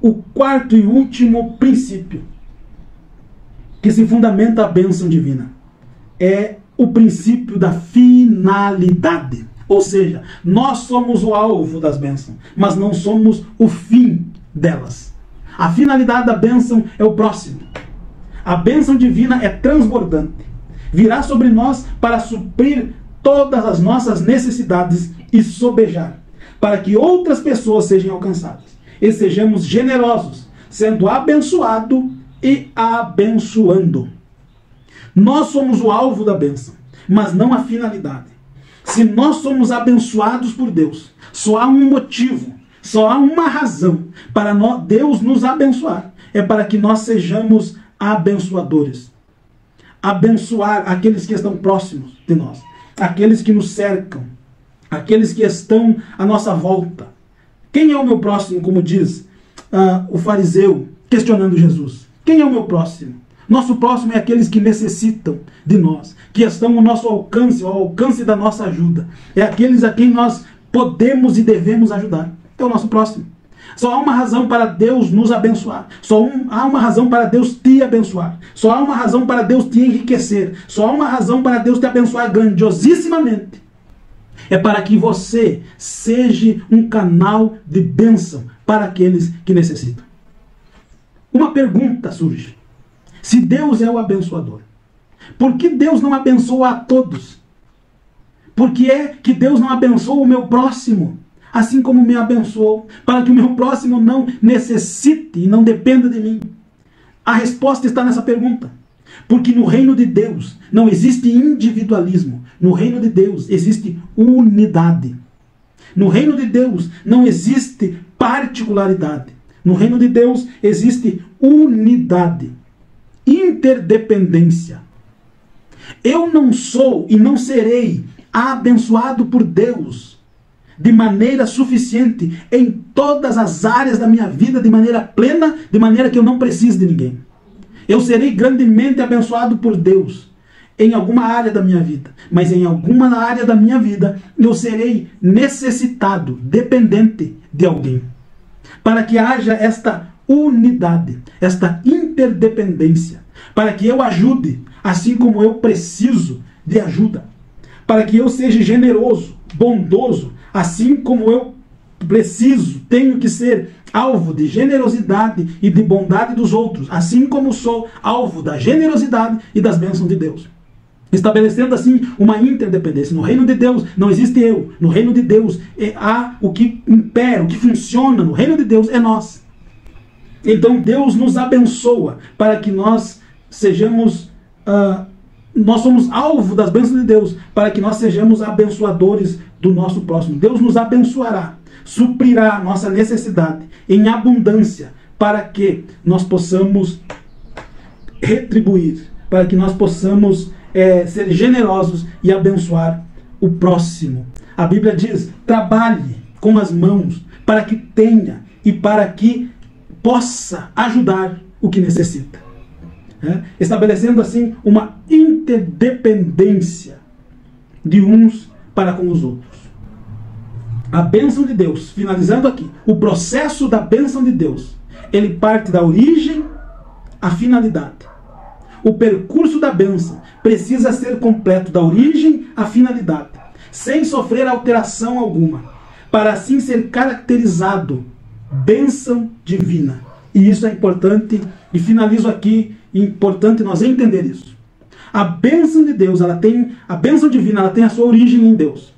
o quarto e último princípio que se fundamenta a bênção divina é o princípio da finalidade. Ou seja, nós somos o alvo das bênçãos, mas não somos o fim delas. A finalidade da bênção é o próximo. A bênção divina é transbordante. Virá sobre nós para suprir todas as nossas necessidades e sobejar, para que outras pessoas sejam alcançadas. E sejamos generosos, sendo abençoado e abençoando. Nós somos o alvo da bênção, mas não a finalidade. Se nós somos abençoados por Deus, só há um motivo, só há uma razão para Deus nos abençoar. É para que nós sejamos abençoadores. Abençoar aqueles que estão próximos de nós, aqueles que nos cercam, aqueles que estão à nossa volta. Quem é o meu próximo, como diz o fariseu questionando Jesus? Quem é o meu próximo? Nosso próximo é aqueles que necessitam de nós, que estão ao nosso alcance, ao alcance da nossa ajuda. É aqueles a quem nós podemos e devemos ajudar. É o nosso próximo. Só há uma razão para Deus nos abençoar. Há uma razão para Deus te abençoar. Só há uma razão para Deus te enriquecer. Só há uma razão para Deus te abençoar grandiosissimamente. É para que você seja um canal de bênção para aqueles que necessitam. Uma pergunta surge. Se Deus é o abençoador, por que Deus não abençoa a todos? Por que é que Deus não abençoa o meu próximo, assim como me abençoou, para que o meu próximo não necessite e não dependa de mim? A resposta está nessa pergunta. Porque no reino de Deus não existe individualismo. No reino de Deus existe unidade. No reino de Deus não existe particularidade. No reino de Deus existe unidade. Interdependência. Eu não sou e não serei abençoado por Deus de maneira suficiente em todas as áreas da minha vida, de maneira plena, de maneira que eu não preciso de ninguém. Eu serei grandemente abençoado por Deus em alguma área da minha vida, mas em alguma área da minha vida eu serei necessitado, dependente de alguém. Para que haja esta unidade, esta interdependência, para que eu ajude, assim como eu preciso de ajuda, para que eu seja generoso, bondoso, assim como eu preciso, tenho que ser alvo de generosidade e de bondade dos outros, assim como sou alvo da generosidade e das bênçãos de Deus. Estabelecendo assim uma interdependência. No reino de Deus não existe eu. No reino de Deus há o que impera, o que funciona. No reino de Deus é nós. Então Deus nos abençoa para que nós sejamos, nós somos alvo das bênçãos de Deus, para que nós sejamos abençoadores do nosso próximo. Deus nos abençoará, suprirá a nossa necessidade em abundância, para que nós possamos retribuir, para que nós possamos ser generosos e abençoar o próximo. A Bíblia diz: trabalhe com as mãos para que tenha e para que possa ajudar o que necessita. Estabelecendo assim uma interdependência de uns para com os outros. A bênção de Deus, finalizando aqui, o processo da bênção de Deus, ele parte da origem à finalidade. O percurso da bênção precisa ser completo da origem à finalidade, sem sofrer alteração alguma, para assim ser caracterizado bênção divina. E isso é importante, e finalizo aqui, é importante nós entender isso. A bênção de Deus, a bênção divina, ela tem a sua origem em Deus.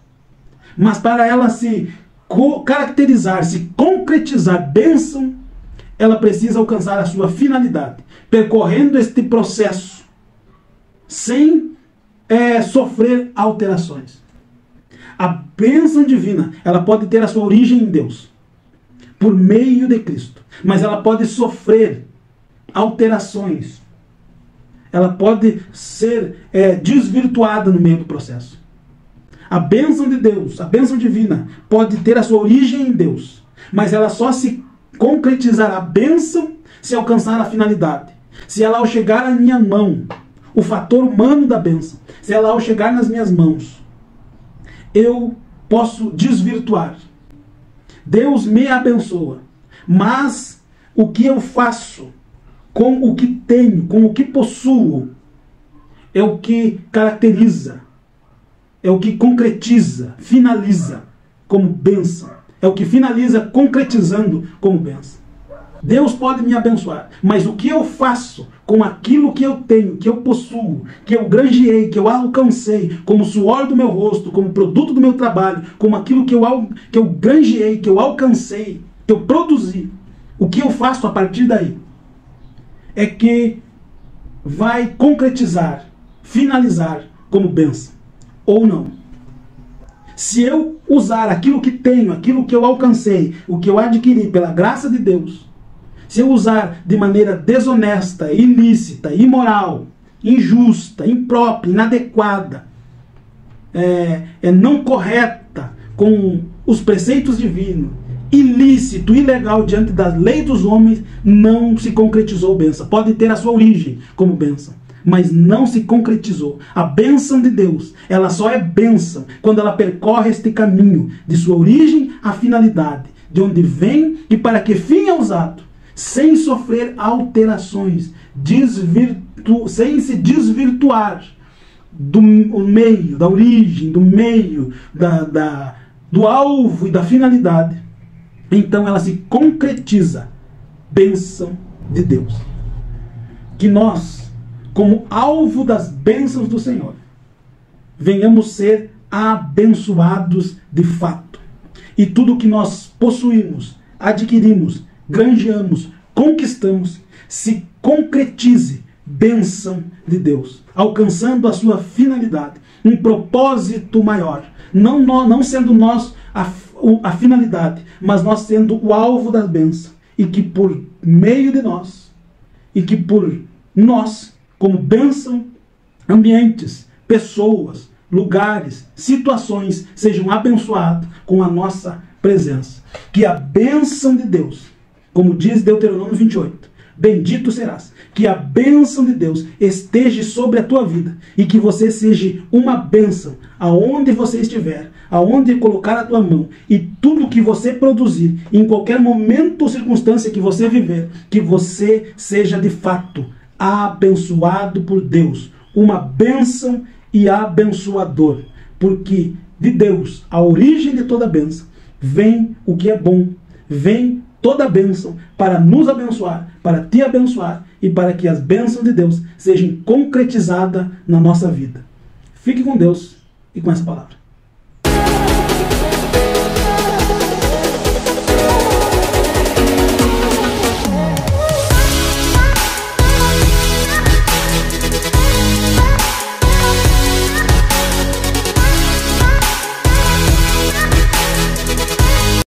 Mas para ela se caracterizar, se concretizar bênção, ela precisa alcançar a sua finalidade, percorrendo este processo sem sofrer alterações. A bênção divina, ela pode ter a sua origem em Deus, por meio de Cristo, mas ela pode sofrer alterações. Ela pode ser desvirtuada no meio do processo. A bênção de Deus, a bênção divina, pode ter a sua origem em Deus, mas ela só se concretizará a bênção se alcançar a finalidade. Se ela, ao chegar à minha mão, o fator humano da bênção, se ela, ao chegar nas minhas mãos, eu posso desvirtuar. Deus me abençoa, mas o que eu faço com o que tenho, com o que possuo, é o que caracteriza, é o que concretiza, finaliza como bênção. É o que finaliza concretizando como bênção. Deus pode me abençoar, mas o que eu faço com aquilo que eu tenho, que eu possuo, que eu granjeei, que eu alcancei, como suor do meu rosto, como produto do meu trabalho, como aquilo que eu granjeei, que eu alcancei, que eu produzi, o que eu faço a partir daí é que vai concretizar, finalizar como bênção, ou não. Se eu usar aquilo que tenho, aquilo que eu alcancei, o que eu adquiri pela graça de Deus, se eu usar de maneira desonesta, ilícita, imoral, injusta, imprópria, inadequada, não correta com os preceitos divinos, ilícito, ilegal diante da lei dos homens, não se concretizou bênção. Pode ter a sua origem como bênção, mas não se concretizou. A bênção de Deus, ela só é bênção quando ela percorre este caminho de sua origem à finalidade, de onde vem e para que fim é usado, sem sofrer alterações, sem se desvirtuar do meio, da origem, do meio, do alvo e da finalidade. Então ela se concretiza, bênção de Deus. Que nós, como alvo das bênçãos do Senhor, venhamos ser abençoados de fato. E tudo que nós possuímos, adquirimos, granjeamos, conquistamos, se concretize, bênção de Deus, alcançando a sua finalidade, um propósito maior, não sendo nós a finalidade, mas nós sendo o alvo da bênção, e que por meio de nós, e que por nós, como bênção, ambientes, pessoas, lugares, situações sejam abençoados com a nossa presença. Que a bênção de Deus, como diz Deuteronômio 28, bendito serás, que a bênção de Deus esteja sobre a tua vida e que você seja uma bênção aonde você estiver, aonde colocar a tua mão, e tudo que você produzir, em qualquer momento ou circunstância que você viver, que você seja de fato abençoado por Deus, uma bênção e abençoador, porque de Deus, a origem de toda bênção, vem o que é bom, vem toda a bênção para nos abençoar, para te abençoar e para que as bênçãos de Deus sejam concretizadas na nossa vida. Fique com Deus e com essa palavra.